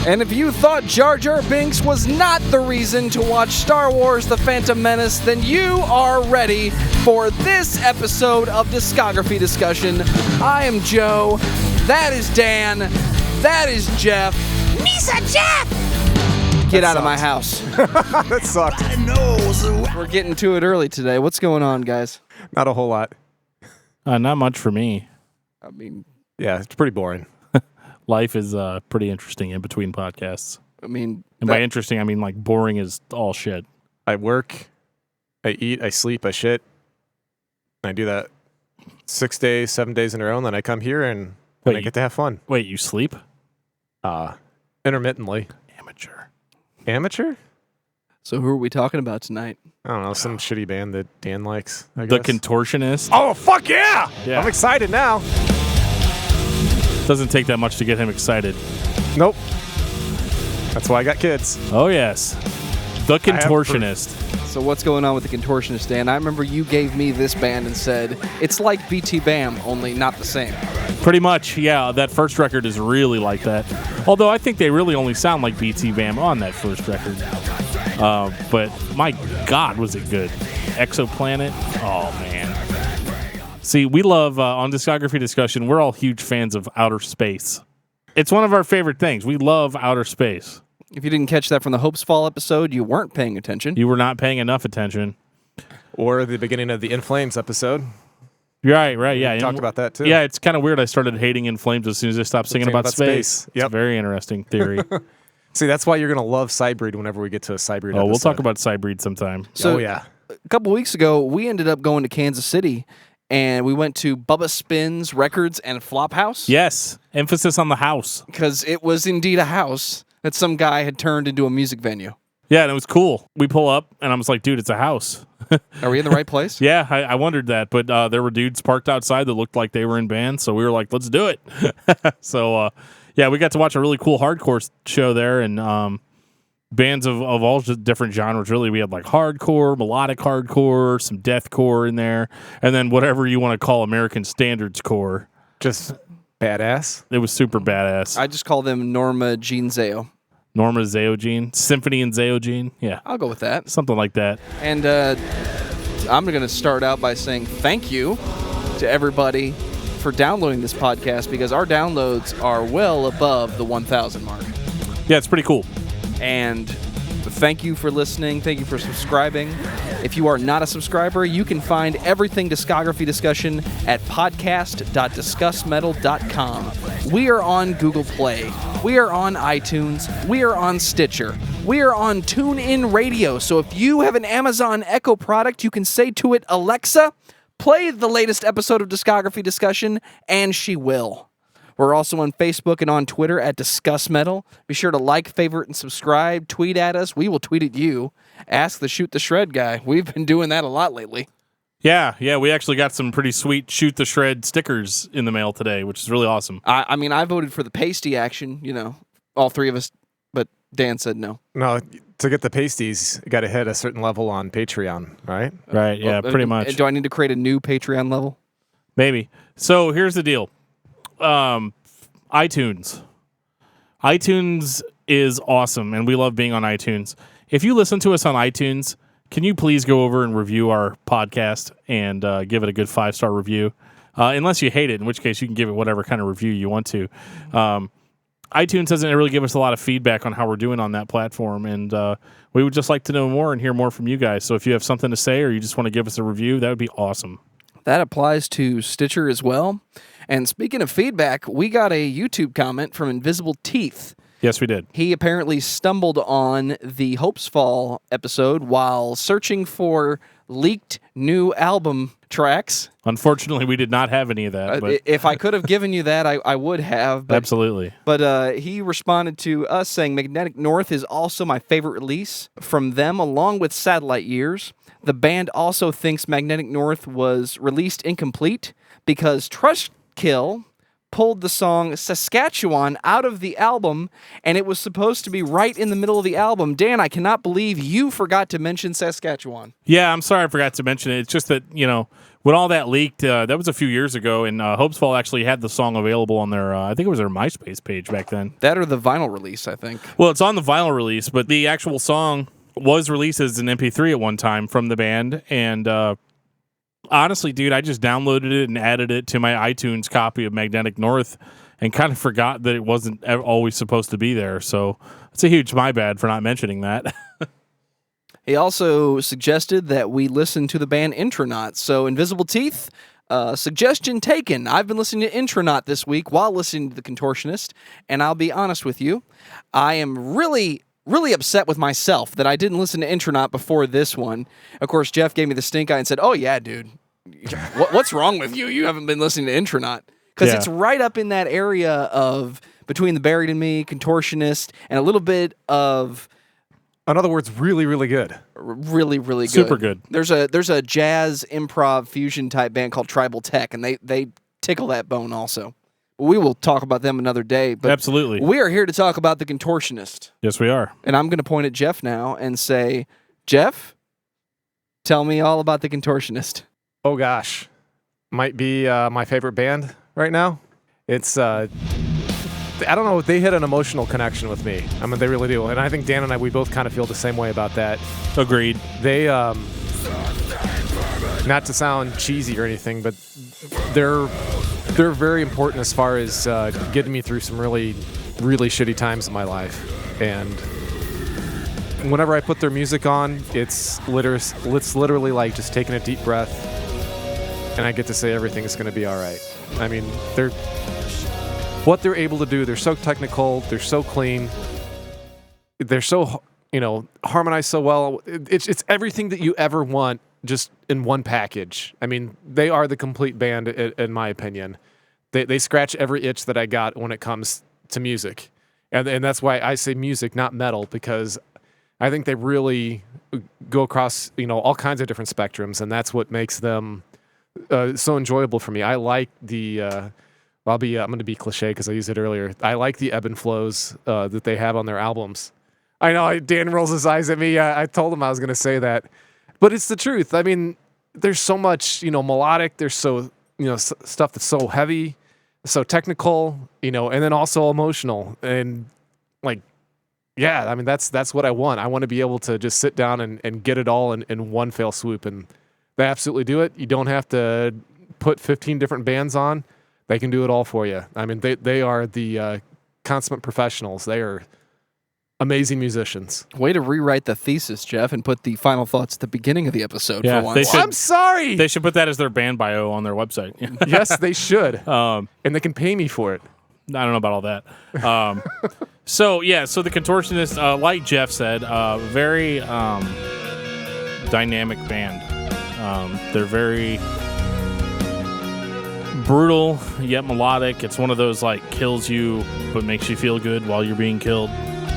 And if you thought Jar Jar Binks was not the reason to watch Star Wars The Phantom Menace, then you are ready for this episode of Discography Discussion. I am Joe. That is Dan. That is Jeff. Misa Jeff! Get out of my house. That sucked. We're getting to it early today. What's going on, guys? Not a whole lot. Not much for me. I mean, Yeah, it's pretty boring. Life is pretty interesting in between podcasts. and by interesting, I mean like boring as all shit. I work, I eat, I sleep, I shit. And I do that 6 days, 7 days in a row, and then I come here and I get to have fun. Wait, you sleep? Intermittently. Amateur? So who are we talking about tonight? I don't know, some shitty band that Dan likes, I The guess. Contortionist. Oh, fuck yeah! Yeah. I'm excited now. Doesn't take that much to get him excited. Nope. That's why I got kids. Oh, yes. The Contortionist. So what's going on with the Contortionist, Dan? I remember you gave me this band and said, it's like BT Bam, only not the same. Pretty much, yeah. That first record is really like that. Although I think they really only sound like BT Bam on that first record. But my God, was it good. Exoplanet? Oh, man. See, we love, on Discography Discussion, we're all huge fans of outer space. It's one of our favorite things. We love outer space. If you didn't catch that from the Hopes Fall episode, you weren't paying attention. You were not paying enough attention. Or the beginning of the In Flames episode. Right, yeah. We talked about that, too. Yeah, it's kind of weird. I started hating In Flames as soon as I stopped singing about space. Yep. It's a very interesting theory. See, that's why you're going to love Cybreed whenever we get to a Cybreed episode. We'll talk about Cybreed sometime. So, yeah. A couple weeks ago, we ended up going to Kansas City, and we went to Bubba Spin's Records and Flophouse. Yes, emphasis on the house. Because it was indeed a house that some guy had turned into a music venue. Yeah, and it was cool. We pull up, and I was like, dude, it's a house. Are we in the right place? Yeah, I wondered that, but there were dudes parked outside that looked like they were in bands, so we were like, let's do it. So, yeah, we got to watch a really cool hardcore show there, and bands of all different genres, really. We had like hardcore, melodic hardcore, some deathcore in there, and then whatever you want to call American Standards core. Just badass. It was super badass. I just call them Norma Jean Zao. Norma Zaogene, Symphony and Zaogene. Yeah, I'll go with that. something like that. And I'm going to start out by saying thank you to everybody for downloading this podcast, because our downloads are well above the 1,000 mark. Yeah, it's pretty cool. And thank you for listening. Thank you for subscribing. If you are not a subscriber, you can find everything Discography Discussion at podcast.discussmetal.com. We are on Google Play. We are on iTunes. We are on Stitcher. We are on TuneIn Radio. So if you have an Amazon Echo product, you can say to it, Alexa, play the latest episode of Discography Discussion, and she will. We're also on Facebook and on Twitter at Discuss Metal. Be sure to like, favorite, and subscribe. Tweet at us. We will tweet at you. Ask the Shoot the Shred guy. We've been doing that a lot lately. Yeah, we actually got some pretty sweet Shoot the Shred stickers in the mail today, which is really awesome. I mean, I voted for the pasty action, all three of us, but Dan said no. No, to get the pasties, you got to hit a certain level on Patreon, right? Right, yeah, pretty much. Do I need to create a new Patreon level? Maybe. So here's the deal. iTunes. iTunes is awesome, and we love being on iTunes. If you listen to us on iTunes, can you please go over and review our podcast and give it a good 5-star review? Unless you hate it, in which case you can give it whatever kind of review you want to. iTunes doesn't really give us a lot of feedback on how we're doing on that platform, and we would just like to know more and hear more from you guys. So if you have something to say or you just want to give us a review, that would be awesome. That applies to Stitcher as well. And speaking of feedback, we got a YouTube comment from Invisible Teeth. Yes, we did. He apparently stumbled on the Hopes Fall episode while searching for leaked new album tracks. Unfortunately, we did not have any of that. But If I could have given you that, I would have. But, absolutely. But he responded to us saying, Magnetic North is also my favorite release from them, along with Satellite Years. The band also thinks Magnetic North was released incomplete because Trustkill pulled the song Saskatchewan out of the album, and it was supposed to be right in the middle of the album. Dan, I cannot believe you forgot to mention Saskatchewan. Yeah, I'm sorry I forgot to mention it. It's just that, when all that leaked, that was a few years ago, and Hopesfall actually had the song available on their, I think it was their MySpace page back then. That or the vinyl release, I think. Well, it's on the vinyl release, but the actual song was released as an MP3 at one time from the band, and honestly, dude, I just downloaded it and added it to my iTunes copy of Magnetic North and kind of forgot that it wasn't always supposed to be there, so it's a huge my bad for not mentioning that. He also suggested that we listen to the band Intronaut. So, Invisible Teeth, suggestion taken. I've been listening to Intronaut this week while listening to The Contortionist, and I'll be honest with you, I am really upset with myself that I didn't listen to Intronaut before this one. Of course, Jeff gave me the stink eye and said, "Oh yeah, dude, what's wrong with you? You haven't been listening to Intronaut." Because it's right up in that area of Between the Buried and Me, Contortionist, and a little bit of... In other words, really, really good. Really, really good. Super good. There's a jazz improv fusion type band called Tribal Tech, and they tickle that bone also. We will talk about them another day. But absolutely. We are here to talk about The Contortionist. Yes, we are. And I'm going to point at Jeff now and say, Jeff, tell me all about The Contortionist. Oh, gosh. Might be my favorite band right now. It's... I don't know, they hit an emotional connection with me. I mean, they really do. And I think Dan and I, we both kind of feel the same way about that. Agreed. They, not to sound cheesy or anything, but they're very important as far as getting me through some really, really shitty times in my life. And whenever I put their music on, it's literally like just taking a deep breath, and I get to say everything is going to be all right. I mean, what they're able to do, they're so technical, they're so clean, they're so, harmonized so well. It's everything that you ever want just in one package. I mean, they are the complete band, in my opinion. They scratch every itch that I got when it comes to music. And that's why I say music, not metal, because I think they really go across, all kinds of different spectrums, and that's what makes them so enjoyable for me. I like the... I'm going to be cliche because I used it earlier. I like the ebb and flows that they have on their albums. I know Dan rolls his eyes at me. I told him I was going to say that, but it's the truth. I mean, there's so much, melodic. There's so, stuff that's so heavy, so technical, and then also emotional. And I mean, that's what I want. I want to be able to just sit down and get it all in one fell swoop. And they absolutely do it. You don't have to put 15 different bands on. They can do it all for you. I mean, they are the consummate professionals. They are amazing musicians. Way to rewrite the thesis, Jeff, and put the final thoughts at the beginning of the episode for once. I'm sorry! They should put that as their band bio on their website. Yes, they should. And they can pay me for it. I don't know about all that. So the Contortionist, like Jeff said, very dynamic band. They're very... brutal yet melodic. It's one of those kills you but makes you feel good while you're being killed.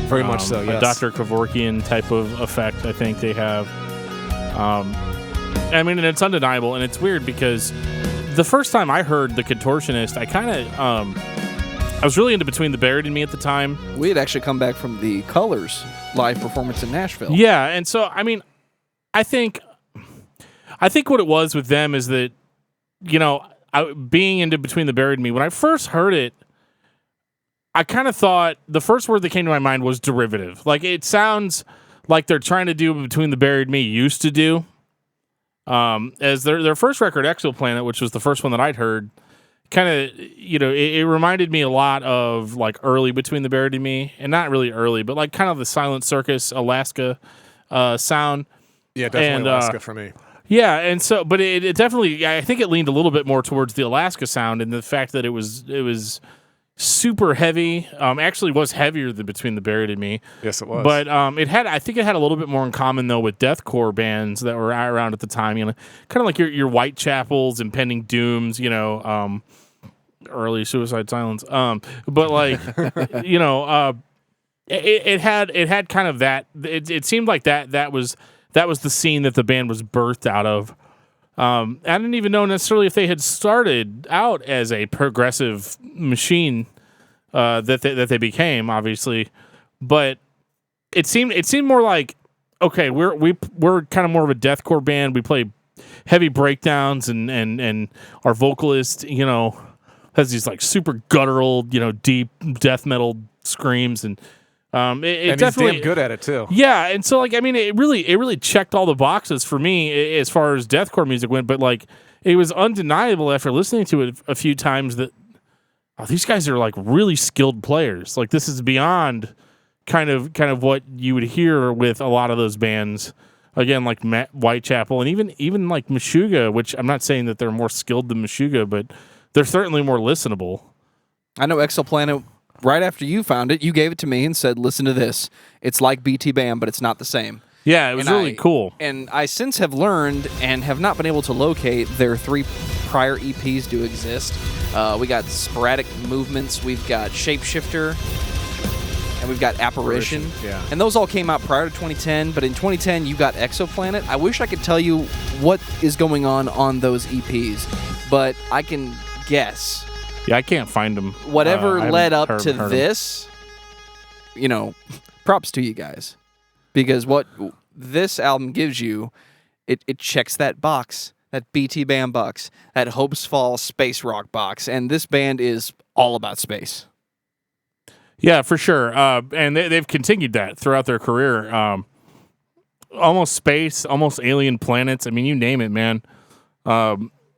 Very much so, yes. A Dr. Kevorkian type of effect I think they have. I mean, and it's undeniable, and it's weird because the first time I heard The Contortionist, I was really into Between the Buried and Me at the time. We had actually come back from the Colors live performance in Nashville. Yeah, and so I mean, I think what it was with them is that, being into Between the Buried and Me, when I first heard it, I kind of thought the first word that came to my mind was derivative. It sounds like they're trying to do what Between the Buried and Me used to do. As their first record, Exoplanet, which was the first one that I'd heard, kind of, it reminded me a lot of early Between the Buried and Me, and not really early, but kind of the Silent Circus, Alaska sound. Yeah, definitely Alaska for me. Yeah, and so, but it definitely, I think it leaned a little bit more towards the Alaska sound, and the fact that it was super heavy. Actually, was heavier than Between the Buried and Me. Yes, it was. But I think it had a little bit more in common though with deathcore bands that were around at the time. Kind of like your Whitechapels, Impending Dooms. Early Suicide Silence. But it had kind of that. It seemed like that was the scene that the band was birthed out of. I didn't even know necessarily if they had started out as a progressive machine that they became, obviously, but it seemed more like, okay, we're kind of more of a deathcore band. We play heavy breakdowns, and our vocalist, has these like super guttural, deep death metal screams, and and he's damn good at it too. Yeah, and so it really checked all the boxes for me as far as deathcore music went. But like, it was undeniable after listening to it a few times that these guys are like really skilled players. Like, this is beyond kind of what you would hear with a lot of those bands. Again, like Whitechapel, and even like Meshuggah, which I'm not saying that they're more skilled than Meshuggah, but they're certainly more listenable. I know Exoplanet, right after you found it, you gave it to me and said, listen to this. It's like BT Bam, but it's not the same. Yeah, it was really cool. And I since have learned and have not been able to locate their 3 prior EPs do exist. We got Sporadic Movements, we've got Shapeshifter, and we've got Apparition. Yeah. And those all came out prior to 2010, but in 2010 you got Exoplanet. I wish I could tell you what is going on those EPs, but I can guess. Yeah, I can't find them. Whatever led up to this, props to you guys. Because what this album gives you, it checks that box, that BT Bam box, that Hopes Fall space rock box, and this band is all about space. Yeah, for sure. And they've continued that throughout their career. Almost space, almost alien planets. I mean, you name it, man.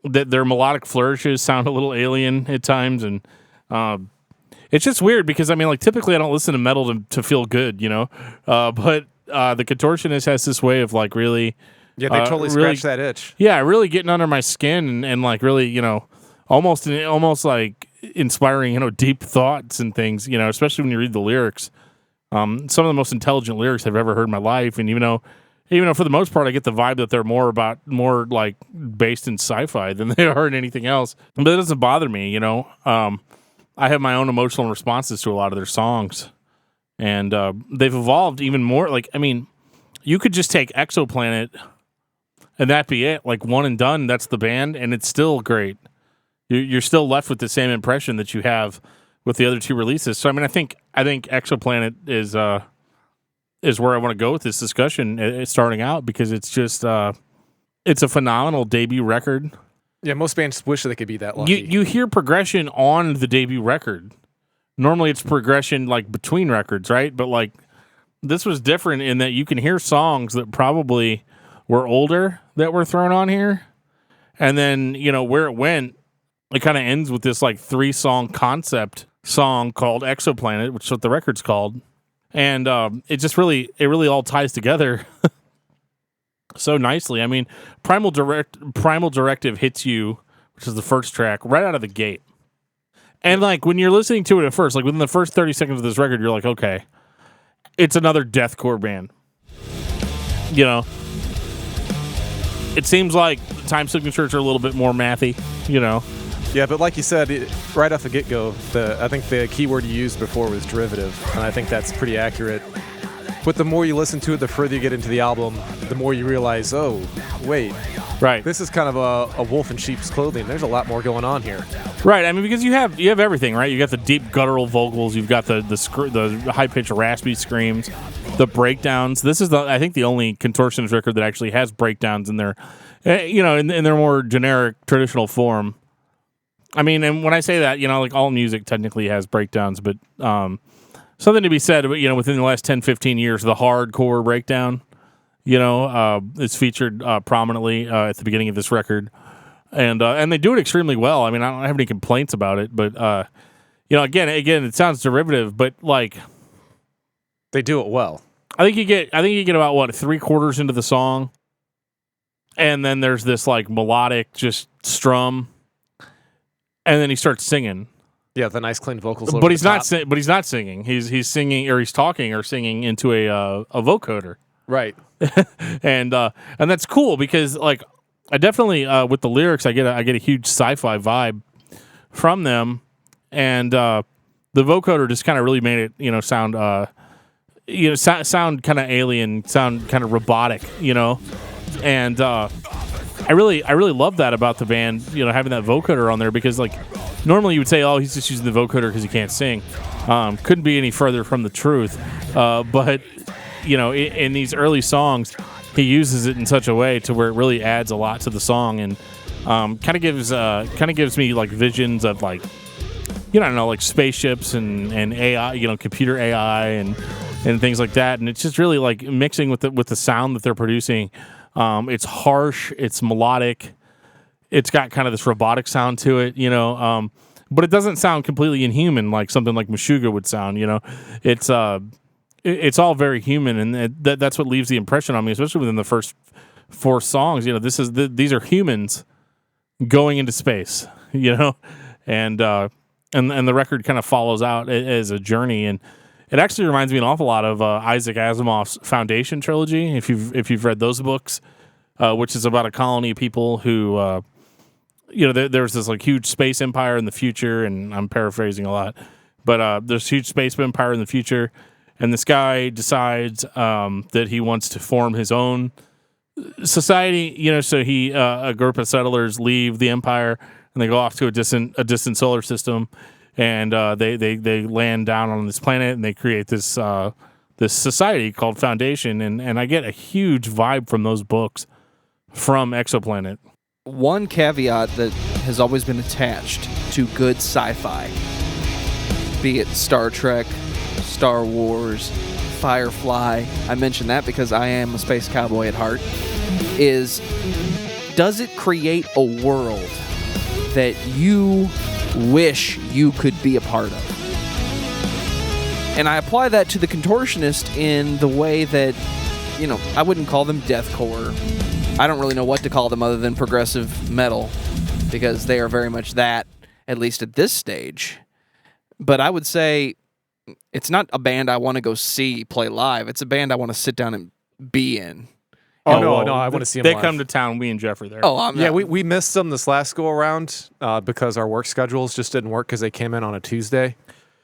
Their melodic flourishes sound a little alien at times, and it's just weird because, I mean, like, typically I don't listen to metal to feel good, but the Contortionist has this way of, like, really... Yeah, they totally scratch that itch. Yeah, really getting under my skin and like, really, almost like inspiring, deep thoughts and things, especially when you read the lyrics. Some of the most intelligent lyrics I've ever heard in my life, and even though for the most part I get the vibe that they're more like based in sci-fi than they are in anything else, but it doesn't bother me. I have my own emotional responses to a lot of their songs, and they've evolved even more. Like, I mean, you could just take Exoplanet and that be it, like one and done. That's the band, and it's still great. You're still left with the same impression that you have with the other 2 releases. So, I mean, I think Exoplanet is where I want to go with this discussion starting out, because it's just it's a phenomenal debut record. Yeah, most bands wish they could be that lucky. You hear progression on the debut record. Normally, it's progression like between records, right? But like, this was different in that you can hear songs that probably were older that were thrown on here, and then where it went. It kind of ends with this like 3-song concept song called Exoplanet, which is what the record's called. And it really all ties together so nicely. I mean, Primal Directive hits you, which is the first track, right out of the gate. And like, when you're listening to it at first, like within the first 30 seconds of this record, you're like, okay, it's another deathcore band. It seems like time signatures are a little bit more mathy, Yeah, but like you said, right off the get-go, I think the key word you used before was derivative, and I think that's pretty accurate. But the more you listen to it, the further you get into the album, the more you realize, oh, wait. Right. This is kind of a wolf in sheep's clothing. There's a lot more going on here. Right. I mean, because you have everything, right? You got the deep guttural vocals, you've got the high-pitched raspy screams, the breakdowns. This is I think the only Contortionist record that actually has breakdowns in their in their more generic traditional form. I mean, and when I say that, like, all music technically has breakdowns, but something to be said, within the last 10, 15 years, the hardcore breakdown, is featured prominently at the beginning of this record. And they do it extremely well. I mean, I don't have any complaints about it, but, again, it sounds derivative, but, like... They do it well. I think you get about, 3/4 into the song, and then there's this, like, melodic just strum, and then he starts singing. Yeah, the nice clean vocals. But he's not singing. He's singing, or he's talking or singing into a vocoder. Right. and that's cool because, like, I definitely with the lyrics I get a huge sci-fi vibe from them, and the vocoder just kind of really made it sound sound kind of alien, sound kind of robotic, and I really love that about the band, having that vocoder on there, because like normally you would say, oh, he's just using the vocoder because he can't sing. Couldn't be any further from the truth. But in these early songs, he uses it in such a way to where it really adds a lot to the song, and kind of gives me like visions of like, like spaceships and AI, computer AI and things like that. And it's just really like mixing with the sound that they're producing. It's harsh, it's melodic, it's got kind of this robotic sound to it, but it doesn't sound completely inhuman like something like Meshuggah would sound. It's all very human, and that's what leaves the impression on me, especially within the first 4 songs. These are humans going into space, and the record kind of follows out as a journey, and it actually reminds me an awful lot of Isaac Asimov's Foundation trilogy, if you've read those books, which is about a colony of people who, there's this like huge space empire in the future, and I'm paraphrasing a lot, but there's a huge space empire in the future, and this guy decides that he wants to form his own society, so a group of settlers leave the empire and they go off to a distant solar system, and they land down on this planet, and they create this society called Foundation, and I get a huge vibe from those books from Exoplanet. One caveat that has always been attached to good sci-fi, be it Star Trek, Star Wars, Firefly, I mention that because I am a space cowboy at heart, is, does it create a world that you wish you could be a part of? And I apply that to the Contortionist in the way that, I wouldn't call them deathcore. I don't really know what to call them other than progressive metal, because they are very much that, at least at this stage. But I would say it's not a band I want to go see play live. It's a band I want to sit down and be in. Oh, no, I want to see them They live. come to town. We and Jeff are there. Oh, we missed them this last go around because our work schedules just didn't work because they came in on a Tuesday.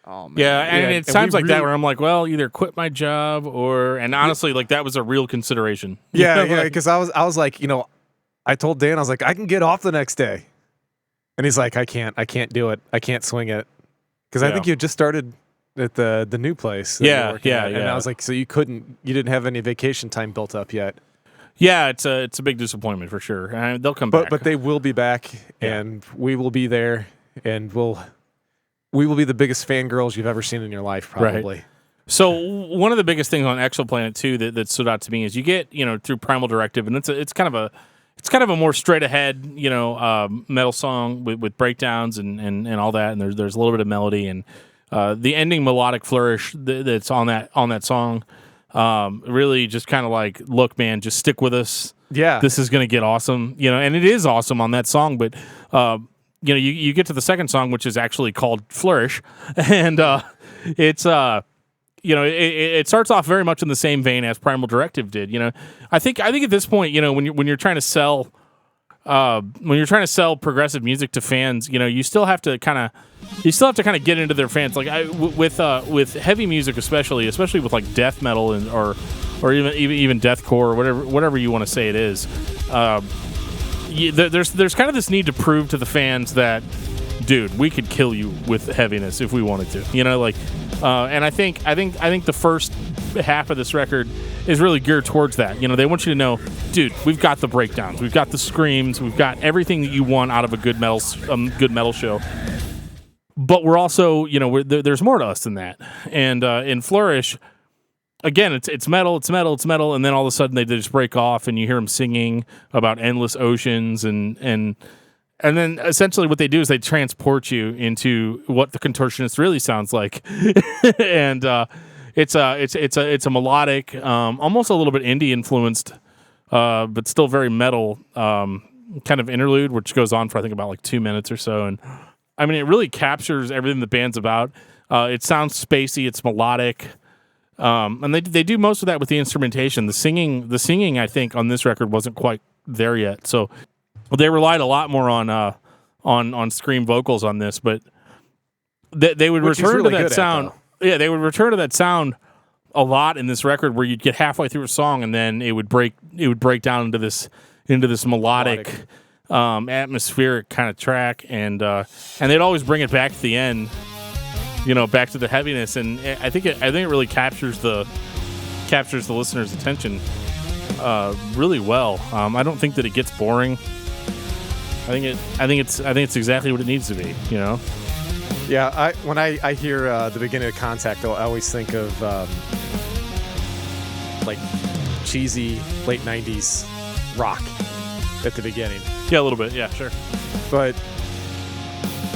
Oh, man. Yeah, and Yeah, it's times like that really- where I'm like, well, either quit my job and honestly, like that was a real consideration. Yeah, because I was like, I told Dan, I was like, I can get off the next day, and he's like, I can't do it, I can't swing it, because I think you just started at the new place. Yeah, and I was like, so you didn't have any vacation time built up yet. Yeah, it's a big disappointment for sure. They'll come back, But they will be back, and we will be there, and we will be the biggest fangirls you've ever seen in your life, probably. Right. So one of the biggest things on Exoplanet too that stood out to me is you get through Primal Directive, and it's kind of a more straight ahead metal song with breakdowns and all that, and there's a little bit of melody, and the ending melodic flourish that's on that song really just kind of like, look, man, just stick with us. Yeah, this is gonna get awesome, and it is awesome on that song, but. You get to the second song, which is actually called Flourish, and it's it starts off very much in the same vein as Primal Directive did. I think at this point, when you're trying to sell progressive music to fans, you still have to kind of get into their fans. Like with heavy music, especially with like death metal or even deathcore, or whatever you want to say it is. There's kind of this need to prove to the fans that, dude, we could kill you with heaviness if we wanted to, and I think the first half of this record is really geared towards that. They want you to know, dude, we've got the breakdowns, we've got the screams, we've got everything that you want out of a good metal show. But we're also, there's more to us than that. And in Flourish, again, it's metal, and then all of a sudden they just break off, and you hear them singing about endless oceans, and then essentially what they do is they transport you into what the Contortionist really sounds like, and it's a melodic, almost a little bit indie influenced, but still very metal kind of interlude, which goes on for I think about like 2 minutes or so, and I mean it really captures everything the band's about. It sounds spacey, it's melodic. And they do most of that with the instrumentation. The singing, I think, on this record wasn't quite there yet. So they relied a lot more on scream vocals on this, but they would return to that sound. Yeah, they would return to that sound a lot in this record, where you'd get halfway through a song and then it would break down into this into this melodic. Atmospheric kind of track, and they'd always bring it back at the end, back to the heaviness, and I think it really captures the listener's attention really well. I don't think that it gets boring. I think it's exactly what it needs to be. Yeah, when I hear the beginning of Contact, I always think of like cheesy late '90s rock at the beginning. Yeah, a little bit. Yeah, sure. But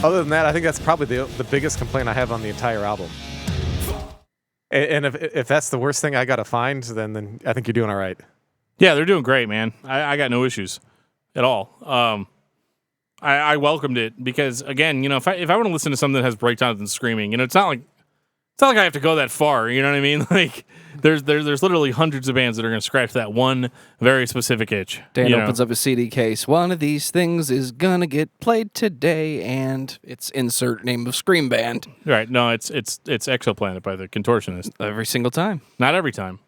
other than that, I think that's probably the biggest complaint I have on the entire album. And if that's the worst thing I got to find, then I think you're doing all right. Yeah, they're doing great, man. I got no issues at all. I welcomed it because, again, if I want to listen to something that has breakdowns and screaming, it's not like I have to go that far. You know what I mean? Like there's literally hundreds of bands that are going to scratch that one very specific itch. Dan opens up his CD case. One of these things is gonna get played today, and it's insert name of scream band. Right? No, it's Exoplanet by the Contortionist. Every single time. Not every time.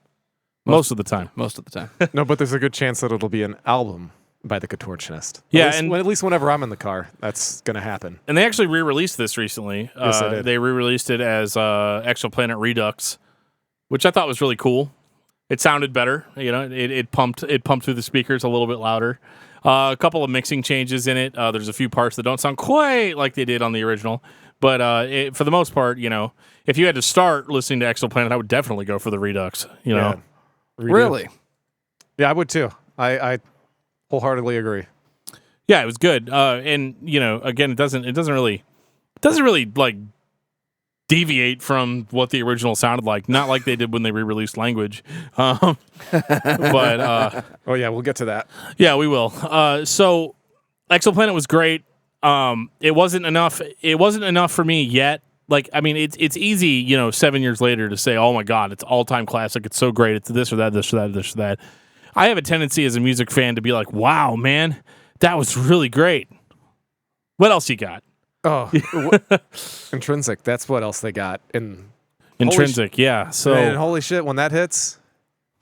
Most of the time. Most of the time. No, but there's a good chance that it'll be an album by the Contortionist. Yeah, at least whenever I'm in the car, that's going to happen. And they actually re-released this recently. Yes, they did. They re-released it as Exoplanet Redux, which I thought was really cool. It sounded better. It pumped through the speakers a little bit louder. A couple of mixing changes in it. There's a few parts that don't sound quite like they did on the original. But for the most part, if you had to start listening to Exoplanet, I would definitely go for the Redux. Yeah. Really? Yeah, I would too. I wholeheartedly agree. Yeah, it was good. And again, it doesn't really like deviate from what the original sounded like. Not like they did when they re-released Language. But oh yeah, we'll get to that. Yeah, we will. So Exoplanet was great. It wasn't enough. It wasn't enough for me yet. Like, I mean, it's easy, 7 years later to say, oh my God, it's all-time classic. It's so great. It's this or that, this or that, this or that. I have a tendency as a music fan to be like, wow, man, that was really great. What else you got? Oh, Intrinsic. That's what else they got. Intrinsic, yeah. So, and holy shit, when that hits,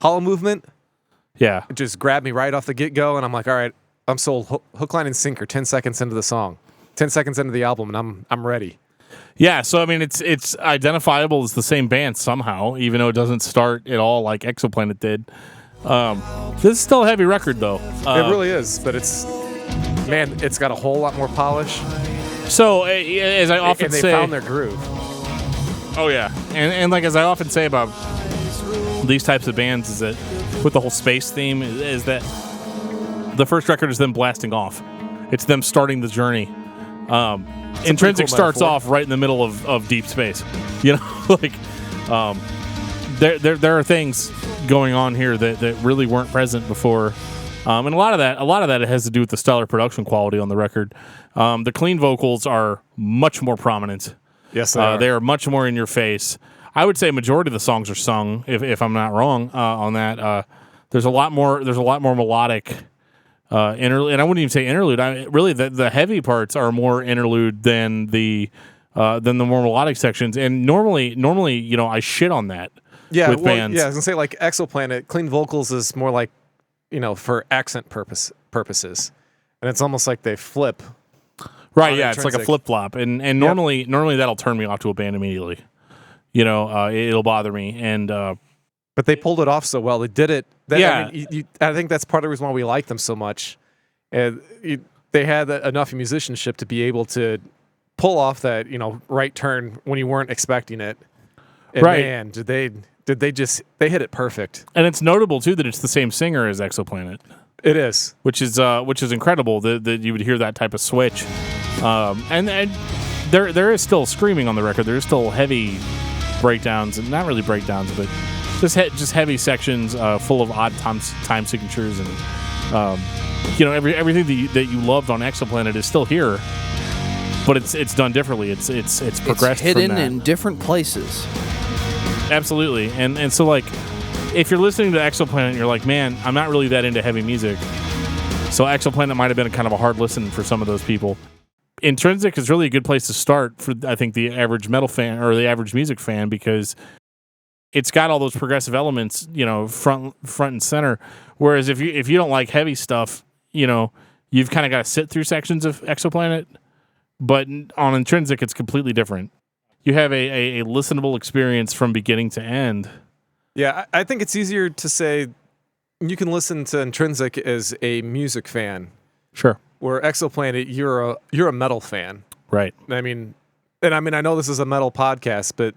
Hollow Movement, yeah, it just grabbed me right off the get-go, and I'm like, all right, I'm sold. Hook, line, and sinker. 10 seconds into the song, 10 seconds into the album, and I'm ready. Yeah, so I mean, it's identifiable as the same band somehow, even though it doesn't start at all like Exoplanet did. This is still a heavy record, though. It really is, but it's got a whole lot more polish. So, as I often say, they found their groove. Oh yeah, and like as I often say about these types of bands, is that with the whole space theme, is that the first record is them blasting off. It's them starting the journey. Intrinsic cool starts metaphor. off right in the middle of deep space. Like there are things going on here that really weren't present before, and a lot of that has to do with the stellar production quality on the record. The clean vocals are much more prominent. Yes, they are. They are much more in your face. I would say a majority of the songs are sung, if I'm not wrong on that. There's a lot more melodic. Interlude, and I wouldn't even say interlude. Really, the heavy parts are more interlude than the more melodic sections. And normally, I shit on that. Yeah, with bands. Yeah, I was gonna say like Exoplanet, clean vocals is more like, for accent purposes, and it's almost like they flip. Right. Yeah, it's like a flip flop, and normally that'll turn me off to a band immediately. It'll bother me, and. But they pulled it off so well. They did it. Yeah. I think that's part of the reason why we like them so much. And they had enough musicianship to be able to pull off that, right turn when you weren't expecting it. And right. Man, did they hit it perfect. And it's notable too that it's the same singer as Exoplanet. It is, which is incredible that you would hear that type of switch. And there is still screaming on the record. There is still heavy breakdowns, and not really breakdowns, but just heavy sections full of odd time signatures, and everything that you loved on Exoplanet is still here, but it's done differently. It's progressed. It's hidden from that. in different places. Absolutely, and so like if you're listening to Exoplanet and you're like, man, I'm not really that into heavy music, so Exoplanet might have been kind of a hard listen for some of those people. Intrinsic is really a good place to start for, I think, the average metal fan or the average music fan, because it's got all those progressive elements, front and center. Whereas if you don't like heavy stuff, you've kind of got to sit through sections of Exoplanet, but on Intrinsic, it's completely different. You have a listenable experience from beginning to end. Yeah, I think it's easier to say you can listen to Intrinsic as a music fan. Sure. Where Exoplanet, you're a metal fan. Right. I know this is a metal podcast, but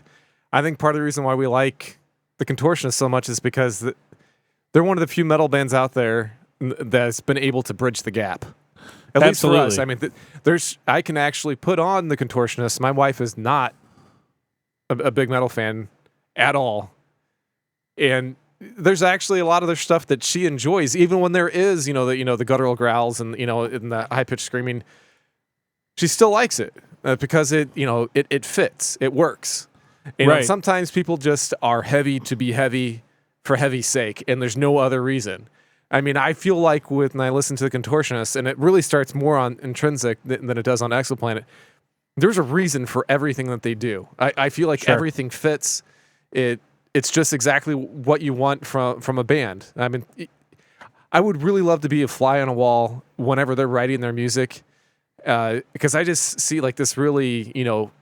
I think part of the reason why we like the Contortionist so much is because they're one of the few metal bands out there that's been able to bridge the gap. At least for us. I mean, I can actually put on the Contortionist. My wife is not a big metal fan at all, and there's actually a lot of their stuff that she enjoys, even when there is, the guttural growls and in the high pitched screaming. She still likes it because it fits, it works. And sometimes people just are heavy to be heavy for heavy's sake, and there's no other reason. I mean, I feel like when I listen to the Contortionist, and it really starts more on Intrinsic than it does on Exoplanet, there's a reason for everything that they do. I feel like everything fits. It's just exactly what you want from a band. I mean, I would really love to be a fly on a wall whenever they're writing their music, because I just see like this really,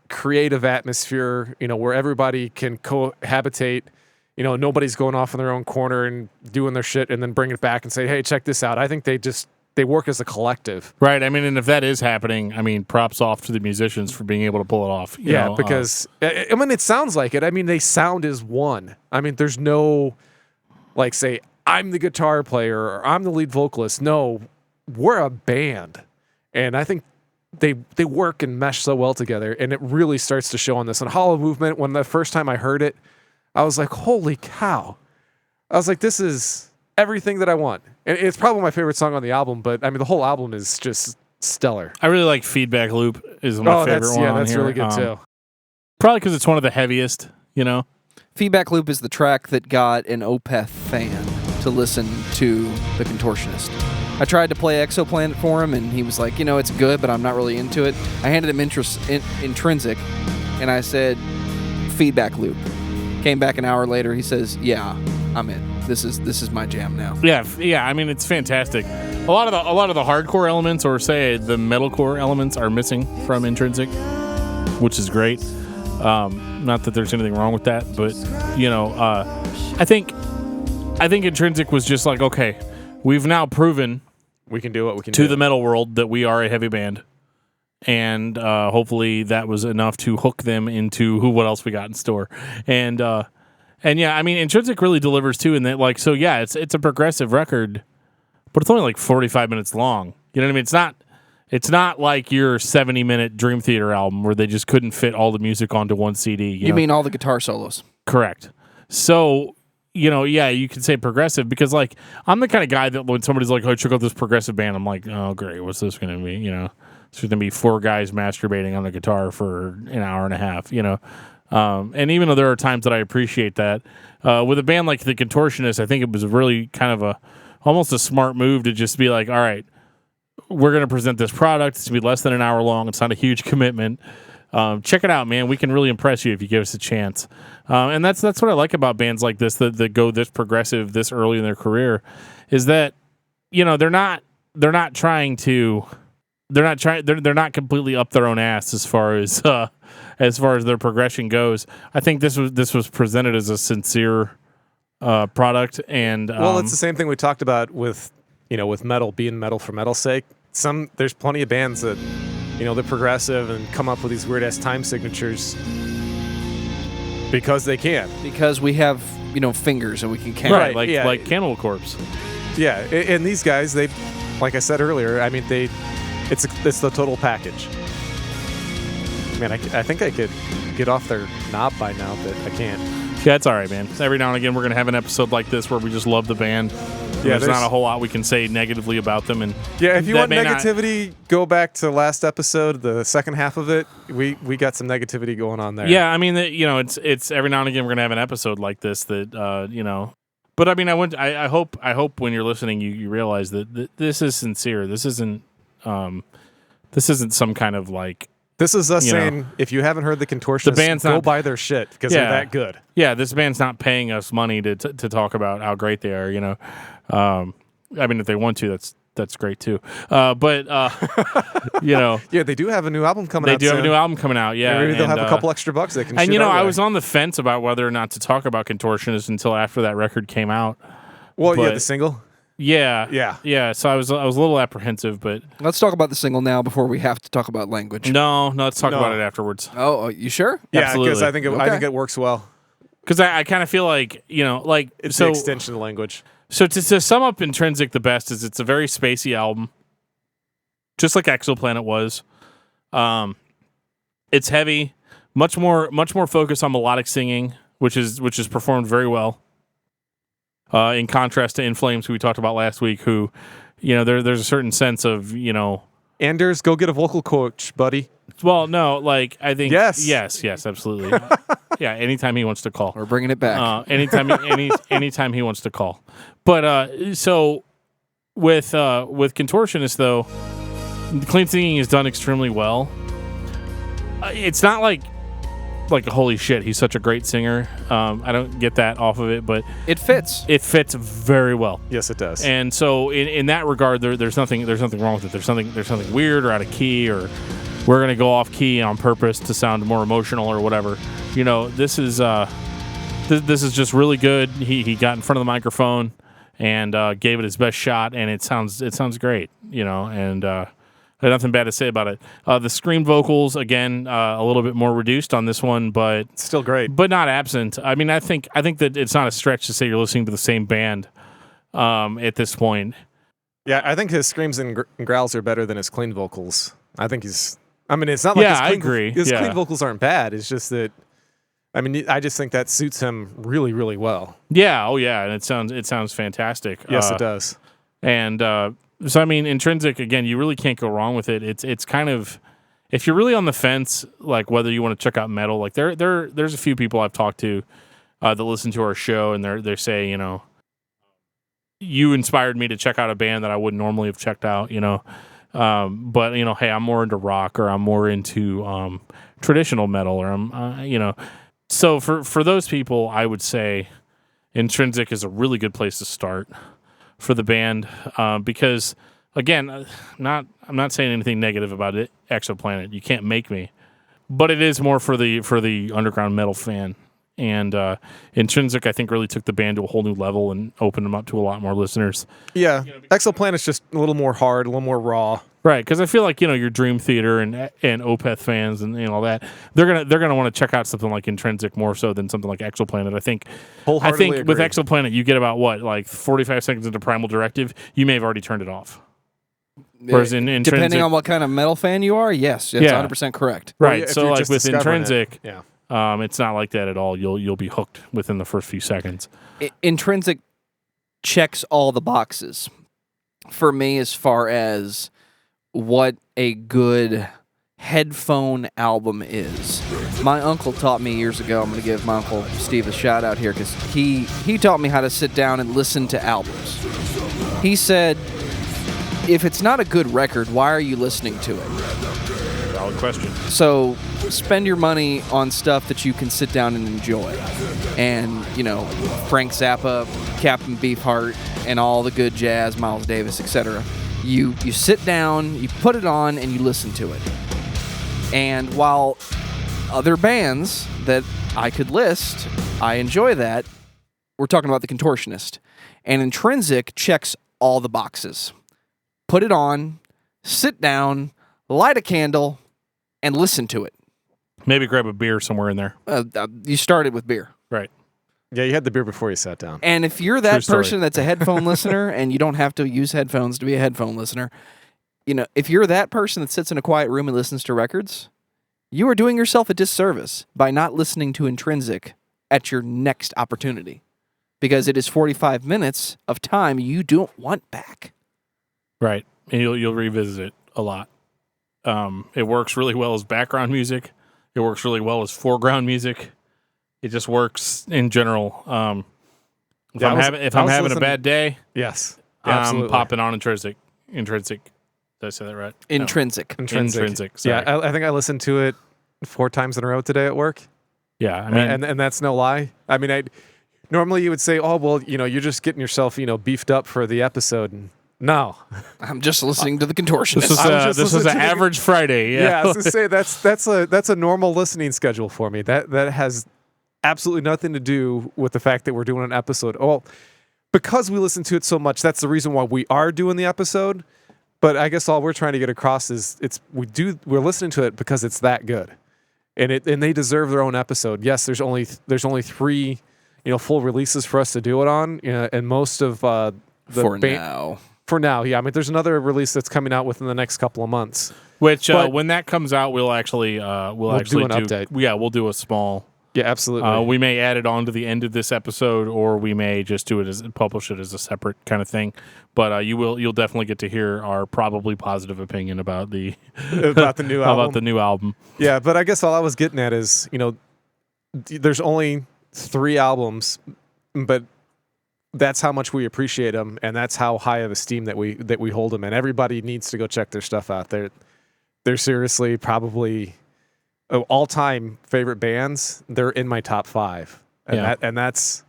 creative atmosphere, where everybody can cohabitate. Nobody's going off in their own corner and doing their shit and then bring it back and say, hey, check this out. I think they work as a collective. Right. I mean, and if that is happening, props off to the musicians for being able to pull it off. Because, it sounds like it. I mean, they sound as one. I mean, there's no, say, I'm the guitar player or I'm the lead vocalist. No, we're a band. And I think they work and mesh so well together, and it really starts to show on this. And Hollow Movement, when the first time I heard it, I was like, holy cow. I was like, this is everything that I want. And it's probably my favorite song on the album, but the whole album is just stellar. I really like Feedback Loop is my favorite one. Yeah, that's here. really good too. Probably because it's one of the heaviest, Feedback Loop is the track that got an Opeth fan to listen to the Contortionist. I tried to play Exoplanet for him, and he was like, it's good, but I'm not really into it. I handed him Intrinsic, and I said, Feedback Loop. Came back an hour later, he says, yeah, I'm in. This is my jam now. Yeah. It's fantastic. A lot of the hardcore elements, or say the metalcore elements, are missing from Intrinsic, which is great. Not that there's anything wrong with that, but I think Intrinsic was just like, okay, we've now proven we can do what we can do to the metal world that we are a heavy band, and hopefully that was enough to hook them into what else we got in store. And yeah, Intrinsic really delivers too, in that it's a progressive record, but it's only like 45 minutes long. You know what I mean? It's not like your 70-minute Dream Theater album where they just couldn't fit all the music onto one CD. You mean all the guitar solos? Correct. So, you could say progressive, because I'm the kind of guy that when somebody's like, oh, check out this progressive band, I'm like, oh, great, what's this going to be? It's going to be four guys masturbating on the guitar for an hour and a half, And even though there are times that I appreciate that, with a band like the Contortionist, I think it was really kind of almost a smart move to just be like, all right, we're going to present this product. It's going to be less than an hour long. It's not a huge commitment. Check it out, man. We can really impress you if you give us a chance. And that's what I like about bands like this that go this progressive this early in their career, is that they're not completely up their own ass as far as their progression goes. I think this was presented as a sincere product, and it's the same thing we talked about with metal being metal for metal's sake. There's plenty of bands that they're progressive and come up with these weird ass time signatures because they can. Because we have fingers and we can count. Right, like Cannibal Corpse. Yeah, and these guys, they, like I said earlier, it's the total package. Man, I think I could get off their knob by now, but I can't. Yeah, it's all right, man. Every now and again, we're going to have an episode like this where we just love the band. Yeah, there's not a whole lot we can say negatively about them. And yeah, if you want negativity, go back to last episode, the second half of it. We got some negativity going on there. Yeah, it's every now and again we're going to have an episode like this that, But I hope when you're listening, you realize that this is sincere. This isn't some kind of like. This is us saying, if you haven't heard the Contortionist, go buy their shit because they're that good. Yeah, this band's not paying us money to talk about how great they are. If they want to, that's great too. But you know, Yeah, they do have a new album coming they out do have a soon. new album coming out. Yeah, Maybe they'll have a couple extra bucks they can And shoot you know, our I way. was on the fence about whether or not to talk about Contortionist until after that record came out. Well, yeah, but- the single. Yeah. So I was a little apprehensive, but Let's talk about the single now before we have to talk about language. no, let's talk No. about it afterwards. Oh, you sure? Yeah, because Absolutely. I think Okay. it works well. Because I kind of feel like, you know, like It's so. the extension of language. So to sum up Intrinsic the best is it's a very spacey album, just like Exoplanet was. It's heavy, much more focus on melodic singing, which is performed very well. In contrast to In Flames, who we talked about last week, who, you know, there's a certain sense of, you know, Anders, go get a vocal coach, buddy. well, no, like I think Yes. yes, absolutely, yeah. Anytime he wants to call, We're bringing it back. anytime he wants to call. But so with Contortionist though, the clean singing is done extremely well. It's not like holy shit, he's such a great singer. I don't get that off of it, but It fits. it fits very well. Yes, it does. And so in that regard, there's nothing wrong with it. There's something weird or out of key, or we're gonna go off key on purpose to sound more emotional or whatever. You know, this is just really good. He got in front of the microphone and gave it his best shot, and it sounds great. You know, and I have nothing bad to say about it. The scream vocals again, a little bit more reduced on this one, but Still great. but not absent. I mean, I think that it's not a stretch to say you're listening to the same band at this point. Yeah, I think his screams and growls are better than his clean vocals. I think he's. I mean, it's not like Yeah, his I clean, agree. His Yeah. clean vocals aren't bad. It's just that. I mean, I just think that suits him really, really well. Yeah, oh yeah, and it sounds fantastic. Yes, it does. And so I mean, Intrinsic again, you really can't go wrong with it. It's kind of, if you're really on the fence, like whether you want to check out metal, like there's a few people I've talked to that listen to our show, and they say, you know, you inspired me to check out a band that I wouldn't normally have checked out, you know. But you know, hey, I'm more into rock, or I'm more into traditional metal, or I'm you know. So for those people, I would say Intrinsic is a really good place to start for the band, because again, I'm not saying anything negative about it. Exoplanet, you can't make me, but it is more for the underground metal fan. And Intrinsic, I think, really took the band to a whole new level and opened them up to a lot more listeners. Yeah, Exoplanet's just a little more hard, a little more raw. Right, because I feel like, you know, your Dream Theater and Opeth fans and all that, they're gonna want to check out something like Intrinsic more so than something like Exoplanet. I think Wholeheartedly with agree. Exoplanet, you get about what, like 45 seconds into Primal Directive, you may have already turned it off. Whereas in Intrinsic, Depending on what kind of metal fan you are, yes, that's Yeah. 100% correct. right? Yeah, if So you're like just with discovering Intrinsic, it. Yeah. it's not like that at all. You'll be hooked within the first few seconds. Intrinsic checks all the boxes for me as far as what a good headphone album is. My uncle taught me years ago. I'm going to give my uncle Steve a shout out here because he taught me how to sit down and listen to albums. He said, if it's not a good record, why are you listening to it? Valid question. So spend your money on stuff that you can sit down and enjoy. And, you know, Frank Zappa, Captain Beefheart, and all the good jazz, Miles Davis, etc. You sit down, you put it on, and you listen to it. And while other bands that I could list, I enjoy that, we're talking about the Contortionist. And Intrinsic checks all the boxes. Put it on, sit down, light a candle, and listen to it. Maybe grab a beer somewhere in there. You started with beer. Right. Yeah, you had the beer before you sat down. And if you're True that story. person that's a headphone listener and you don't have to use headphones to be a headphone listener, you know, if you're that person that sits in a quiet room and listens to records, you are doing yourself a disservice by not listening to Intrinsic at your next opportunity. Because it is 45 minutes of time you don't want back. Right. And you'll revisit it a lot. It works really well as background music. It works really well as foreground music. It just works in general. If I'm having a bad day, Yes, I'm absolutely. popping on Intrinsic. Did I say that right? No. Intrinsic. Intrinsic. Sorry. Yeah, I think I listened to it 4 times in a row today at work. Yeah. I mean, and that's no lie. I mean, normally you would say, oh, well, you know, you're just getting yourself, you know, beefed up for the episode. And No. I'm just listening to the Contortionist. This is an average Friday. Yeah, I was going to say that's a normal listening schedule for me. That has absolutely nothing to do with the fact that we're doing an episode. Well, because we listen to it so much, that's the reason why we are doing the episode. But I guess all we're trying to get across is we're listening to it because it's that good, and they deserve their own episode. Yes, there's only 3 full releases for us to do it on, and most of For now, yeah. I mean, there's another release that's coming out within the next couple of months. Which, when that comes out, we'll actually do an update. Yeah, we'll do a small. Yeah, absolutely. We may add it on to the end of this episode, or we may just do it publish it as a separate kind of thing. But you'll definitely get to hear our probably positive opinion about the new album. About the new album. Yeah, but I guess all I was getting at is, there's only 3 albums, but that's how much we appreciate them, and that's how high of esteem that we hold them. And everybody needs to go check their stuff out. They're seriously probably all-time favorite bands. They're in my top 5, and that's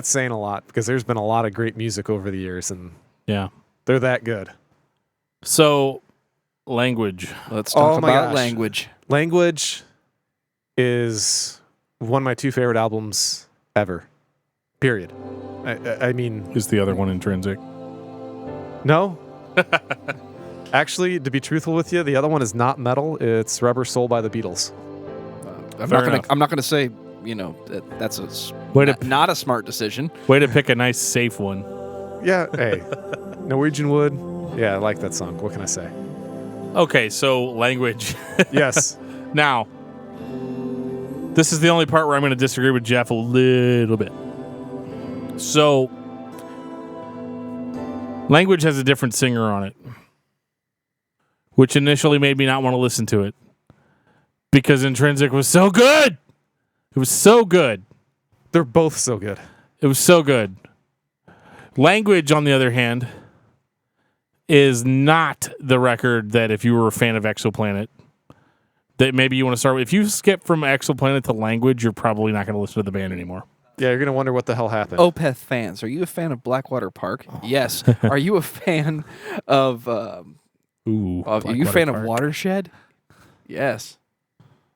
saying a lot, because there's been a lot of great music over the years, and they're that good. So, Language. Let's talk about Language. Language is one of my 2 favorite albums ever. Period. I mean... Is the other one Intrinsic? No. Actually, to be truthful with you, the other one is not metal. It's Rubber Soul by the Beatles. I'm not gonna say, that's not a smart decision. Way to pick a nice, safe one. Yeah, hey. Norwegian Wood. Yeah, I like that song. What can I say? Okay, so Language. Yes. Now, this is the only part where I'm going to disagree with Jeff a little bit. So, Language has a different singer on it, which initially made me not want to listen to it, because Intrinsic was so good. It was so good. They're both so good. It was so good. Language, on the other hand, is not the record that if you were a fan of Exoplanet, that maybe you want to start with. If you skip from Exoplanet to Language, you're probably not going to listen to the band anymore. Yeah, you're going to wonder what the hell happened. Opeth fans, are you a fan of Blackwater Park? Yes. Are you a fan of... are you a fan of Watershed? Yes.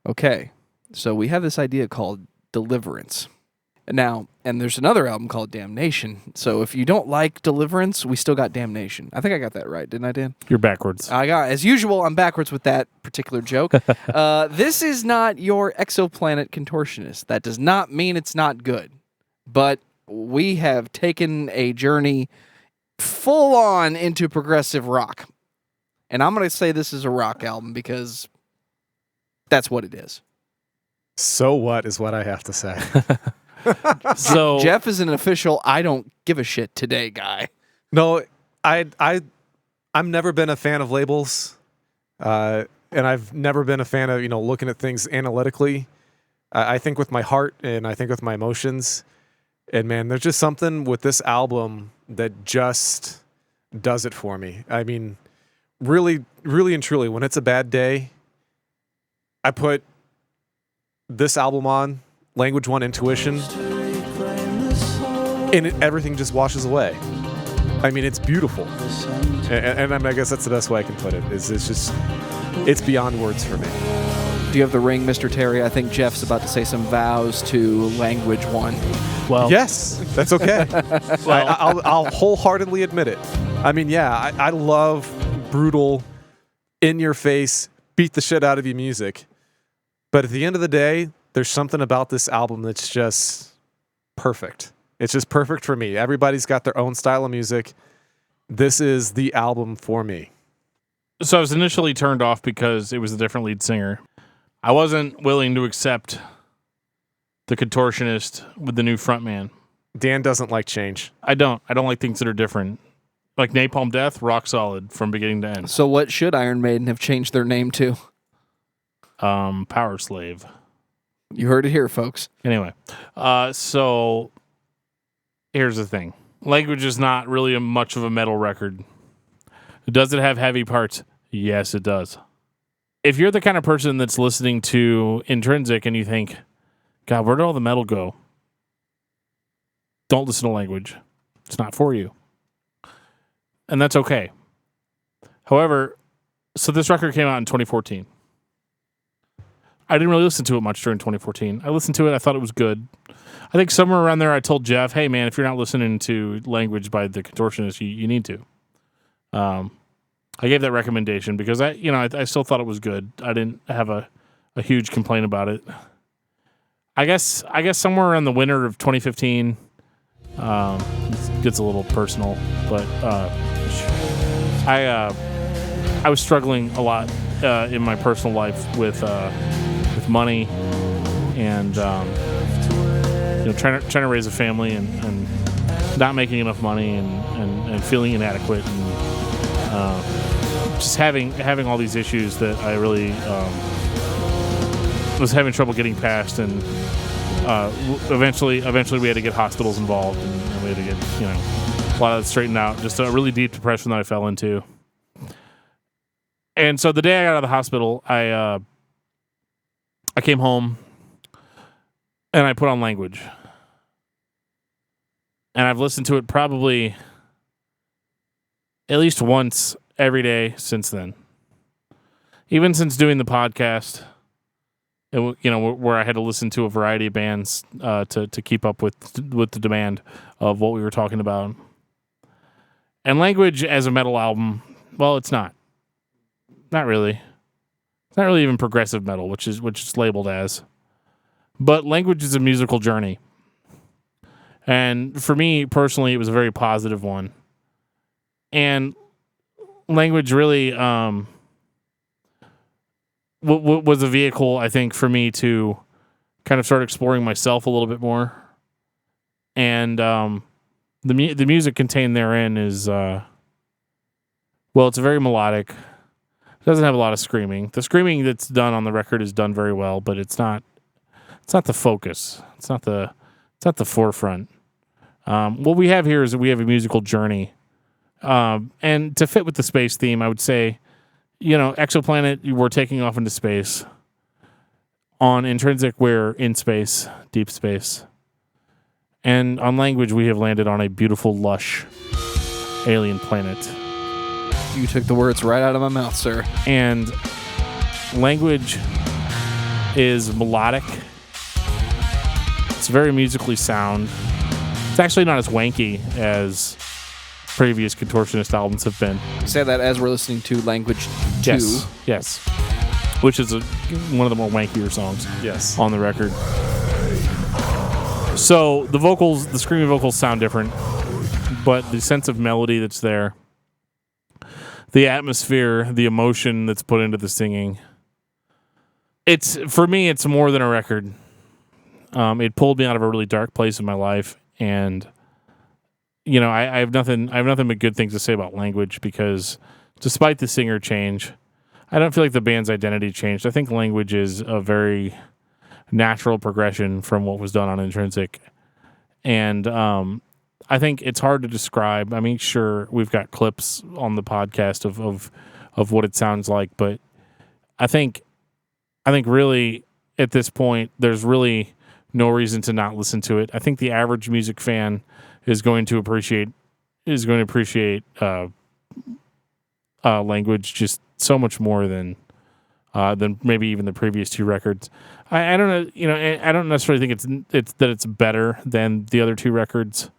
Okay. So we have this idea called Deliverance. Now, and there's another album called Damnation. So if you don't like Deliverance, we still got Damnation. I think I got that right, didn't I, Dan? You're backwards. As usual, I'm backwards with that particular joke. This is not your Exoplanet Contortionist. That does not mean it's not good. But we have taken a journey full on into progressive rock. And I'm going to say this is a rock album because that's what it is. So what is what I have to say. So Jeff is an official I don't give a shit today guy. No, I'm never been a fan of labels, and I've never been a fan of looking at things analytically. I think with my heart and I think with my emotions. And man, there's just something with this album that just does it for me. I mean, really, really and truly, when it's a bad day, I put this album on. Language One Intuition, and everything just washes away. I mean, it's beautiful, and I guess that's the best way I can put it. It's beyond words for me. Do you have the ring, Mr. Terry? I think Jeff's about to say some vows to Language One. Well, yes, that's okay. I'll wholeheartedly admit it. I mean, yeah, I love brutal, in-your-face, beat the shit out of you music, but at the end of the day, there's something about this album that's just perfect. It's just perfect for me. Everybody's got their own style of music. This is the album for me. So I was initially turned off because it was a different lead singer. I wasn't willing to accept the Contortionist with the new frontman. Dan doesn't like change. I don't like things that are different. Like Napalm Death, rock solid from beginning to end. So what should Iron Maiden have changed their name to? Power Slave. You heard it here, folks. Anyway, so here's the thing. Language is not really much of a metal record. Does it have heavy parts? Yes, it does. If you're the kind of person that's listening to Intrinsic and you think, God, where did all the metal go? Don't listen to Language. It's not for you. and that's okay. However, so this record came out in 2014. I didn't really listen to it much during 2014. I listened to it. I thought it was good. I think somewhere around there I told Jeff, hey, man, if you're not listening to Language by the Contortionist, you need to. I gave that recommendation because I still thought it was good. I didn't have a huge complaint about it. I guess somewhere around the winter of 2015, it gets a little personal, but I was struggling a lot in my personal life with money and trying to raise a family and not making enough money and feeling inadequate and just having all these issues that I really was having trouble getting past, and eventually we had to get hospitals involved and we had to get a lot of that straightened out. Just a really deep depression that I fell into. And so the day I got out of the hospital, I came home and I put on Language. And I've listened to it probably at least once every day since then. Even since doing the podcast, where I had to listen to a variety of bands to keep up with the demand of what we were talking about. And Language as a metal album, well, it's not. Not really. It's not really even progressive metal, which is labeled as. But Language is a musical journey. And for me personally, it was a very positive one. And Language really was a vehicle, I think, for me to kind of start exploring myself a little bit more. And the music contained therein is, it's very melodic. It doesn't have a lot of screaming. The screaming that's done on the record is done very well, but it's not the focus. It's not the forefront. What we have here is we have a musical journey. And to fit with the space theme, I would say, Exoplanet, we're taking off into space. On Intrinsic, we're in space, deep space. And on Language, we have landed on a beautiful, lush alien planet. You took the words right out of my mouth, sir. And Language is melodic. It's very musically sound. It's actually not as wanky as previous Contortionist albums have been. Say that as we're listening to Language 2. Yes. Which is one of the more wankier songs on the record. So the screaming vocals sound different, but the sense of melody that's there, the atmosphere, the emotion that's put into the singing, for me, it's more than a record. It pulled me out of a really dark place in my life, and I have nothing but good things to say about Language, because despite the singer change, I don't feel like the band's identity changed. I think Language is a very natural progression from what was done on Intrinsic, and I think it's hard to describe. I mean, sure, we've got clips on the podcast of what it sounds like, but I think really at this point there's really no reason to not listen to it. I think the average music fan is going to appreciate Language just so much more than maybe even the previous two records. I don't know, I don't necessarily think it's better than the other two records,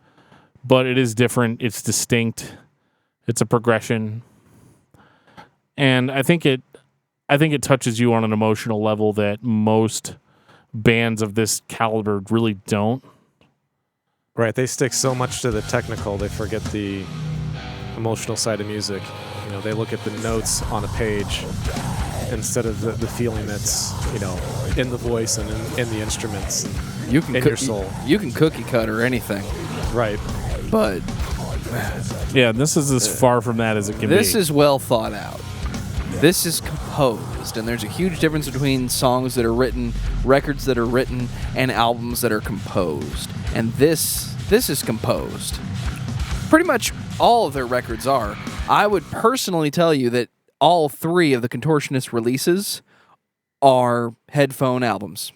but it is different. It's distinct. It's a progression, and I think it touches you on an emotional level that most bands of this caliber really don't. Right, they stick so much to the technical, they forget the emotional side of music. They look at the notes on a page instead of the feeling that's, in the voice and in the instruments and in your soul. You can cookie cut or anything. Right. But yeah, this is as far from that as it can be. This is well thought out. This is composed, and there's a huge difference between songs that are written, records that are written, and albums that are composed. And this is composed. Pretty much all of their records are. I would personally tell you that all three of the Contortionist releases are headphone albums.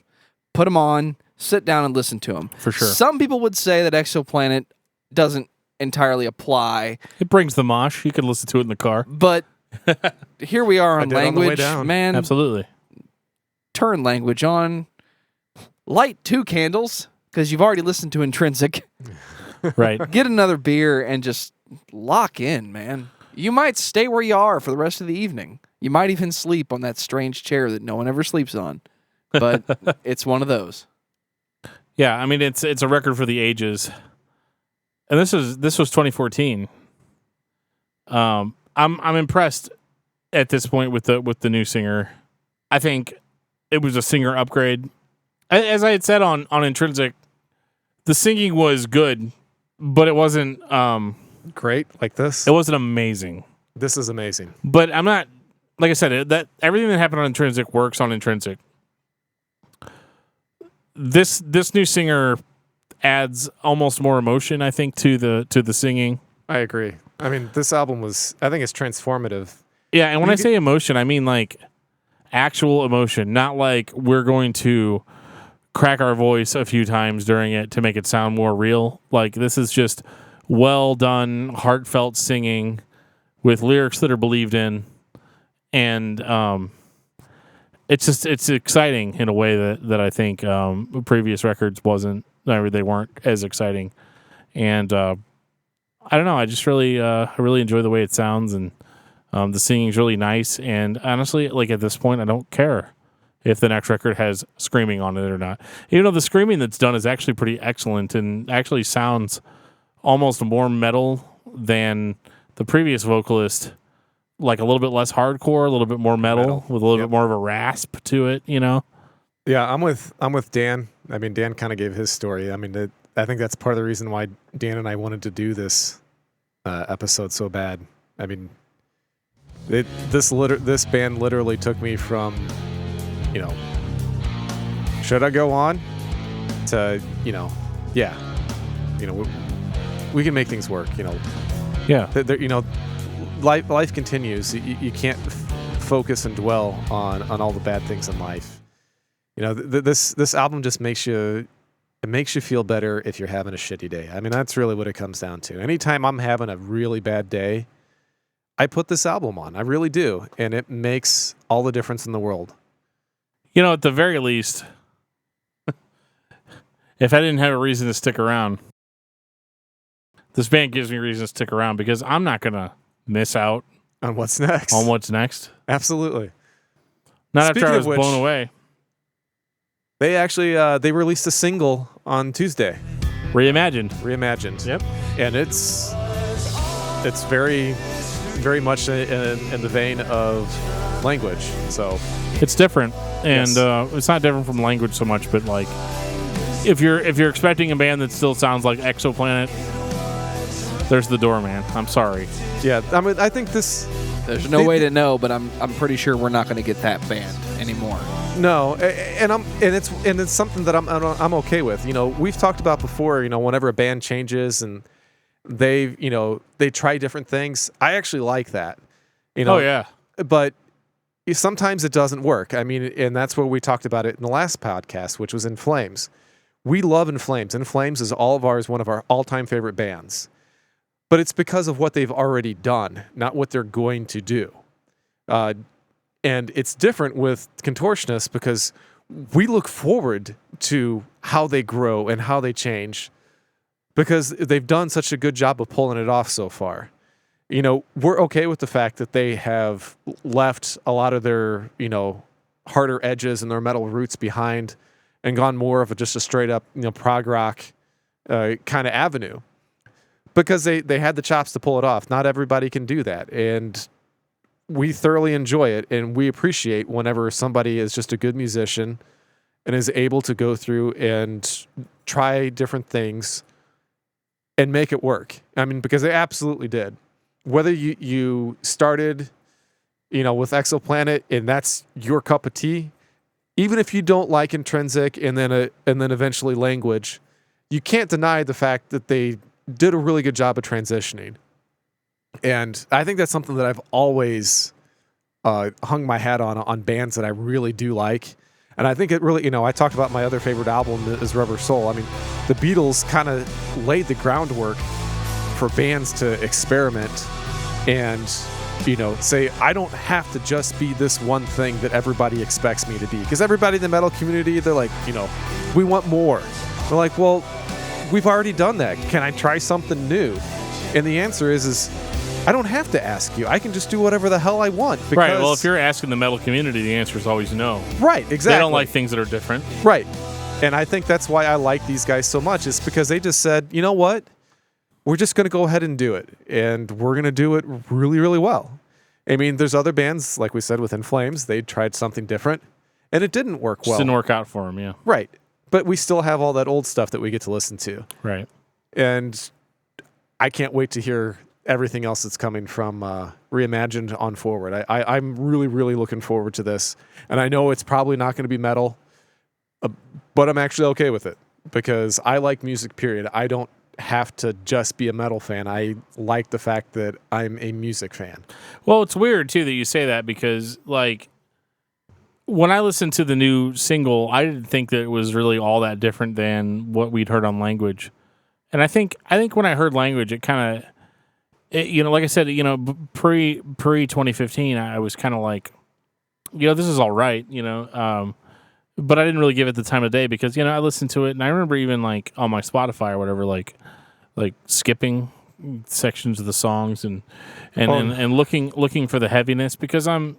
Put them on, sit down and listen to them. For sure. Some people would say that Exoplanet doesn't entirely apply. It brings the mosh. You can listen to it in the car. But here we are on I did on the way language. down. Man, Absolutely. turn language on. Light 2 candles, because you've already listened to Intrinsic. Right. Get another beer and just lock in, man. You might stay where you are for the rest of the evening. You might even sleep on that strange chair that no one ever sleeps on. But it's one of those. Yeah, I mean it's a record for the ages. And this was 2014. I'm impressed at this point with the new singer. I think it was a singer upgrade. As I had said on Intrinsic, the singing was good, but it wasn't Great, like this. it wasn't amazing. This is amazing. But I'm not, like I said, that everything that happened on Intrinsic works on Intrinsic. This new singer adds almost more emotion, I think, to the singing. I agree. I mean, this album I think it's transformative. Yeah, and when I say emotion, I mean like actual emotion, not like we're going to crack our voice a few times during it to make it sound more real. Like this is just well done, heartfelt singing with lyrics that are believed in, and it's exciting in a way that I think previous records wasn't. They weren't as exciting, and I don't know. I just really enjoy the way it sounds, and the singing's really nice. And honestly, like at this point, I don't care if the next record has screaming on it or not. Even though the screaming that's done is actually pretty excellent and actually sounds almost more metal than the previous vocalist, like a little bit less hardcore, a little bit more metal. With a little bit more of a rasp to it, you know? Yeah, I'm with Dan. I mean, Dan kind of gave his story. I mean, I think that's part of the reason why Dan and I wanted to do this episode so bad. I mean, this band literally took me from, you know, should I go on to, you know, yeah, you know, we can make things work, you know. Yeah. You know, life continues. You can't focus and dwell on all the bad things in life. You know, this album just makes you feel better if you're having a shitty day. I mean, that's really what it comes down to. Anytime I'm having a really bad day, I put this album on. I really do, and it makes all the difference in the world. You know, at the very least, if I didn't have a reason to stick around, this band gives me reason to stick around because I'm not gonna miss out On what's next? on what's next. Absolutely. Not Speaking after I of was which, blown away. They actually they released a single on Tuesday, Reimagined. Yep. And it's very, very much in the vein of Language. So It's different, and Yes. it's not different from Language so much, but like if you're expecting a band that still sounds like Exoplanet, there's the door, man. I'm sorry. yeah, I mean, I think this. There's no way to know, but I'm pretty sure we're not going to get that band anymore. No, and it's something that I'm okay with. You know, we've talked about before. You know, whenever a band changes and they try different things, I actually like that. You know, Oh yeah. but sometimes it doesn't work. I mean, and that's what we talked about it in the last podcast, which was In Flames. We love In Flames. In Flames is one of our all-time favorite bands. But it's because of what they've already done, not what they're going to do. And it's different with Contortionist because we look forward to how they grow and how they change because they've done such a good job of pulling it off so far. You know, we're okay with the fact that they have left a lot of their, you know, harder edges and their metal roots behind and gone more of just a straight up, you know, prog rock kind of avenue. Because they had the chops to pull it off. Not everybody can do that. And we thoroughly enjoy it. And we appreciate whenever somebody is just a good musician and is able to go through and try different things and make it work. I mean, because they absolutely did. Whether you started, you know, with Exoplanet and that's your cup of tea, even if you don't like Intrinsic and then eventually Language, you can't deny the fact that they did a really good job of transitioning. And I think that's something that I've always hung my hat on bands that I really do like. And I think it really, you know, I talked about my other favorite album is Rubber Soul. I mean, the Beatles kind of laid the groundwork for bands to experiment and, say, I don't have to just be this one thing that everybody expects me to be. Because everybody in the metal community, they're like, we want more. They're like, well, we've already done that. Can I try something new? And the answer is I don't have to ask you. I can just do whatever the hell I want. Because, right. Well, if you're asking the metal community, the answer is always no. Right, exactly. They don't like things that are different. Right. And I think that's why I like these guys so much. Is because they just said, you know what? We're just going to go ahead and do it. And we're going to do it really, really well. I mean, there's other bands, like we said, with In Flames. They tried something different, and it didn't work well. Just didn't work out for them, yeah. Right. But we still have all that old stuff that we get to listen to. Right. And I can't wait to hear everything else that's coming from Reimagined on forward. I'm really, really looking forward to this. And I know it's probably not going to be metal, but I'm actually okay with it because I like music, period. I don't have to just be a metal fan. I like the fact that I'm a music fan. Well, it's weird, too, that you say that because, like, when I listened to the new single, I didn't think that it was really all that different than what we'd heard on Language. And I think when I heard Language, it kind of, like I said, pre 2015, I was kind of like, this is all right, but I didn't really give it the time of day because, I listened to it and I remember even like on my Spotify or whatever, like skipping sections of the songs and looking for the heaviness because I'm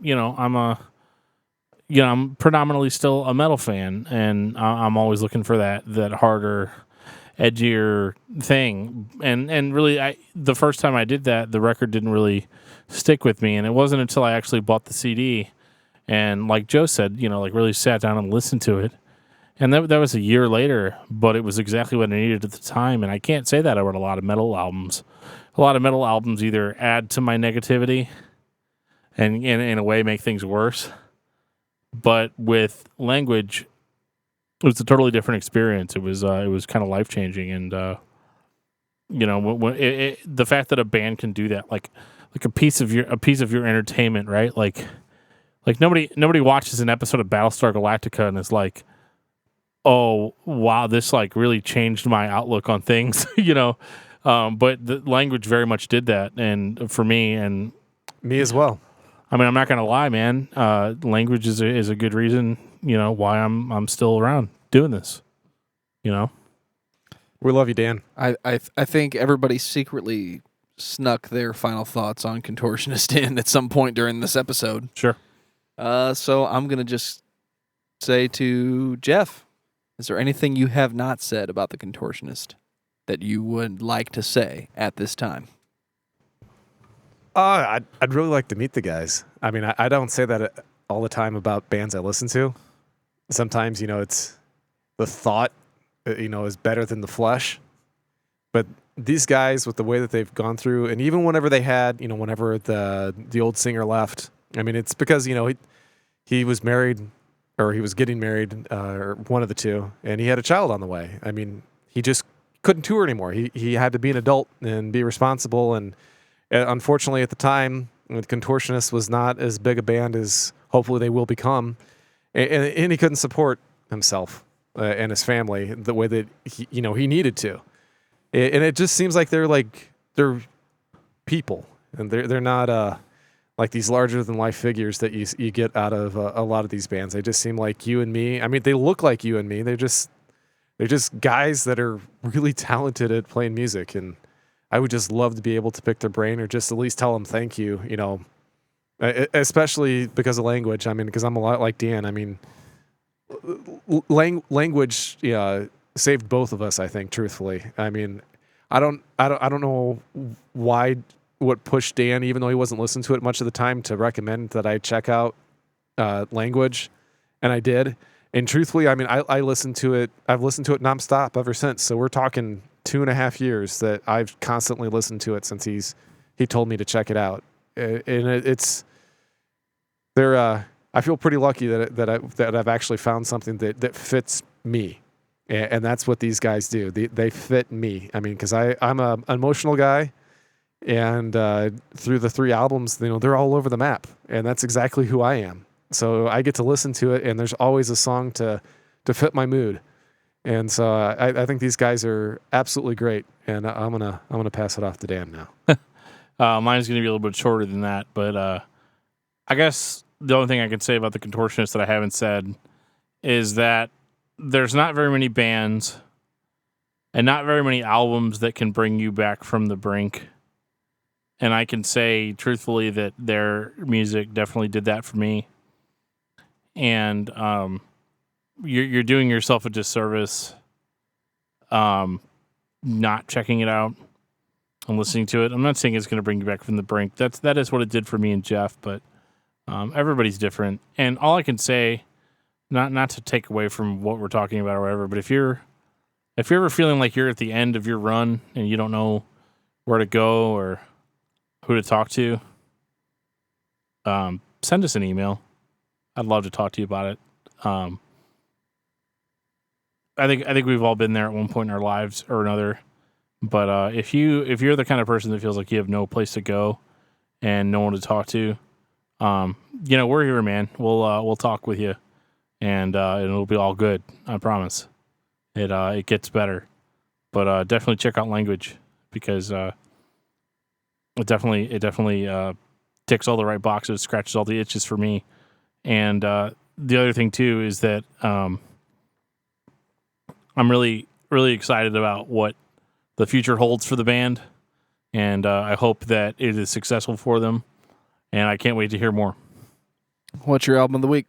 predominantly still a metal fan and I'm always looking for that harder, edgier thing. And really, the first time I did that, the record didn't really stick with me. And it wasn't until I actually bought the CD and, like Joe said, really sat down and listened to it. And that was a year later, but it was exactly what I needed at the time. And I can't say that about a lot of metal albums. A lot of metal albums either add to my negativity and in a way make things worse. But with Language, it was a totally different experience. It was kind of life changing, and the fact that a band can do that, like a piece of your entertainment, right? Like nobody watches an episode of Battlestar Galactica and is like, oh wow, this like really changed my outlook on things, But the Language very much did that, and for me and me as well. I mean, I'm not gonna lie, man. Language is a good reason, why I'm still around doing this. We love you, Dan. I think everybody secretly snuck their final thoughts on Contortionist in at some point during this episode. Sure. So I'm gonna just say to Jeff, is there anything you have not said about the Contortionist that you would like to say at this time? I'd really like to meet the guys. I mean, I don't say that all the time about bands I listen to. Sometimes, it's the thought, is better than the flesh. But these guys, with the way that they've gone through, and even whenever they had, whenever the old singer left, I mean, it's because, he was married, or he was getting married, or one of the two, and he had a child on the way. I mean, he just couldn't tour anymore. He had to be an adult and be responsible, and unfortunately, at the time, the Contortionist was not as big a band as hopefully they will become, and he couldn't support himself and his family the way that he needed to. And it just seems like they're people, and they're not like these larger than life figures that you get out of a lot of these bands. They just seem like you and me. I mean, they look like you and me. They're just guys that are really talented at playing music, and I would just love to be able to pick their brain or just at least tell them thank you, especially because of Language. I mean, because I'm a lot like Dan. I mean, Language saved both of us, I think, truthfully. I mean, I don't know what pushed Dan, even though he wasn't listening to it much of the time, to recommend that I check out Language, and I did. And truthfully, I mean, I listened to it. I've listened to it nonstop ever since. So we're talking 2.5 years that I've constantly listened to it since he told me to check it out. And it's there. I feel pretty lucky that I've actually found something that fits me, and that's what these guys do. They fit me. I mean, because I'm an emotional guy, and through the 3 albums, they're all over the map, and that's exactly who I am. So I get to listen to it, and there's always a song to fit my mood. And so I think these guys are absolutely great, And I'm gonna pass it off to Dan now. Mine's going to be a little bit shorter than that, but I guess the only thing I can say about the Contortionist that I haven't said is that there's not very many bands and not very many albums that can bring you back from the brink. And I can say truthfully that their music definitely did that for me. And you're doing yourself a disservice not checking it out and listening to it. I'm not saying it's going to bring you back from the brink. That is what it did for me and Jeff, but everybody's different. And all I can say, not to take away from what we're talking about or whatever, but if you're ever feeling like you're at the end of your run and you don't know where to go or who to talk to, send us an email. I'd love to talk to you about it. I think we've all been there at one point in our lives or another. But if you're the kind of person that feels like you have no place to go and no one to talk to, we're here, man. We'll talk with you, and it'll be all good. I promise. It gets better, but definitely check out Language because it definitely ticks all the right boxes, scratches all the itches for me, and the other thing too is that I'm really really excited about what the future holds for the band, and I hope that it is successful for them, and I can't wait to hear more. What's your album of the week?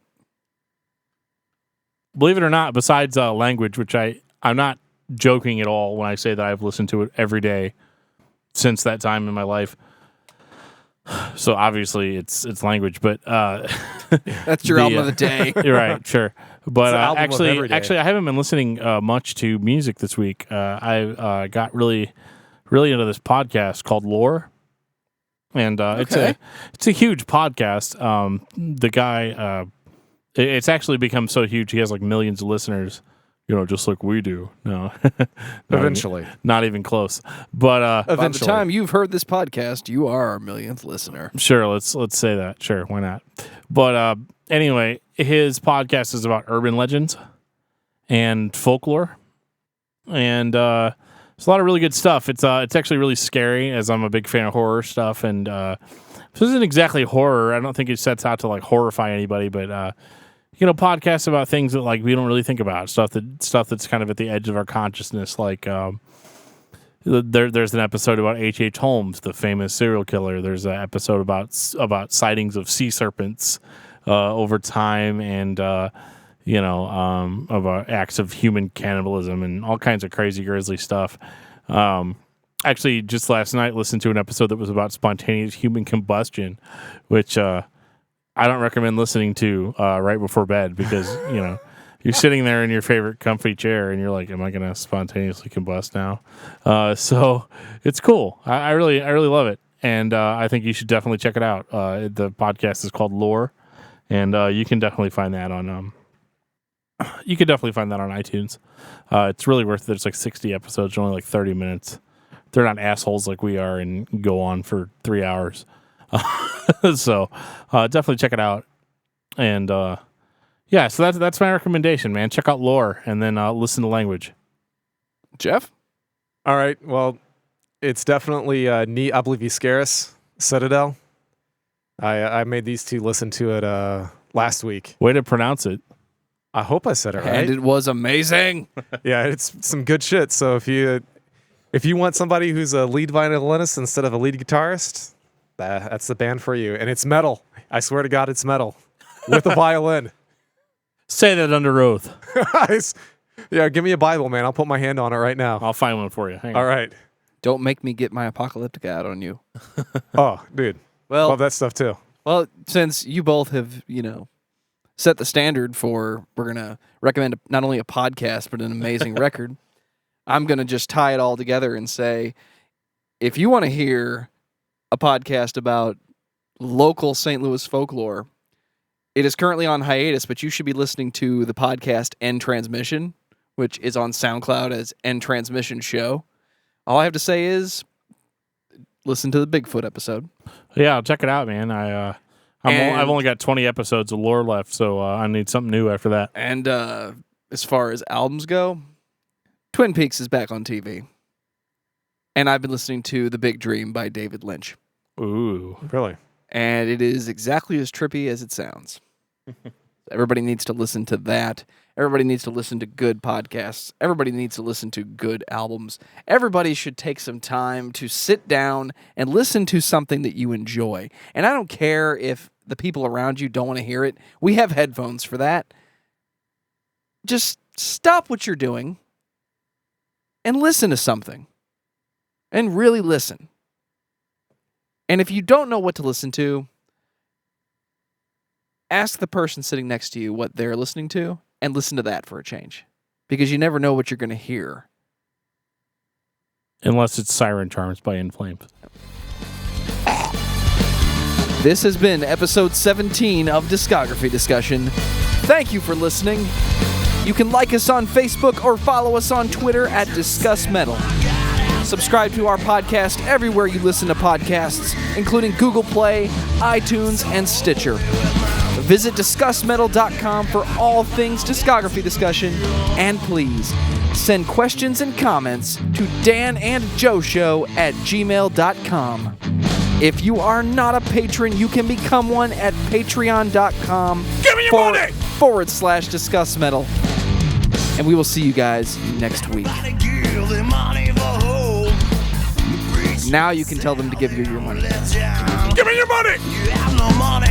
Believe it or not, besides Language, which I'm not joking at all when I say that I've listened to it every day since that time in my life. So obviously it's Language, but that's your album of the day. You're right, sure. But actually, I haven't been listening much to music this week. I got really into this podcast called Lore, and it's a huge podcast. The guy, it's actually become so huge. He has like millions of listeners. Just like we do. No, Eventually, not even close. But by the time you've heard this podcast, you are our millionth listener. Sure, let's say that. Sure, why not? But anyway, his podcast is about urban legends and folklore, and it's a lot of really good stuff. It's actually really scary, as I'm a big fan of horror stuff, and this isn't exactly horror. I don't think it sets out to like horrify anybody, but podcasts about things that like we don't really think about, stuff that's kind of at the edge of our consciousness. Like there's an episode about H.H. Holmes, the famous serial killer. There's an episode about sightings of sea serpents over time, and of acts of human cannibalism and all kinds of crazy grisly stuff. Actually, just last night, listened to an episode that was about spontaneous human combustion, which I don't recommend listening to right before bed because, you're sitting there in your favorite comfy chair and you're like, am I going to spontaneously combust now? So it's cool. I really love it. And I think you should definitely check it out. The podcast is called Lore, and you can definitely find that on iTunes. It's really worth it. It's like 60 episodes, only like 30 minutes. They're not assholes like we are and go on for 3 hours. So definitely check it out, and so that's my recommendation, man. Check out Lore and then listen to Language. Jeff? All right, well, it's definitely neat. I believe you scare us, Citadel. I made these two listen to it last week. Way to pronounce it. I hope I said it right. And it was amazing. Yeah, it's some good shit. So if you want somebody who's a lead violinist instead of a lead guitarist, that's the band for you. And it's metal. I swear to God, it's metal. With a violin. Say that under oath. Yeah, give me a Bible, man. I'll put my hand on it right now. I'll find one for you. Hang on. All right. Don't make me get my Apocalyptica out on you. Oh, dude. Well, love that stuff too. Well, since you both have, set the standard for, we're going to recommend not only a podcast, but an amazing record, I'm going to just tie it all together and say, if you want to hear a podcast about local St. Louis folklore, it is currently on hiatus, but you should be listening to the podcast End Transmission, which is on SoundCloud as End Transmission Show. All I have to say is listen to the Bigfoot episode. Yeah, I'll check it out, man. I've only got 20 episodes of Lore left, so I need something new after that. And as far as albums go, Twin Peaks is back on TV. And I've been listening to The Big Dream by David Lynch. Ooh. Really? And it is exactly as trippy as it sounds. Everybody needs to listen to that. Everybody needs to listen to good podcasts. Everybody needs to listen to good albums. Everybody should take some time to sit down and listen to something that you enjoy. And I don't care if the people around you don't want to hear it. We have headphones for that. Just stop what you're doing and listen to something. And really listen. And if you don't know what to listen to, ask the person sitting next to you what they're listening to and listen to that for a change. Because you never know what you're going to hear. Unless it's Siren Charms by In Flames. This has been episode 17 of Discography Discussion. Thank you for listening. You can like us on Facebook or follow us on Twitter at discussmetal. Subscribe to our podcast everywhere you listen to podcasts, including Google Play, iTunes, and Stitcher. Visit discussmetal.com for all things discography discussion, and please send questions and comments to danandjoeshow@gmail.com. If you are not a patron, you can become one at patreon.com /discussmetal. And we will see you guys next week. Now you can tell them to give you your money. Give me your money! You have no money.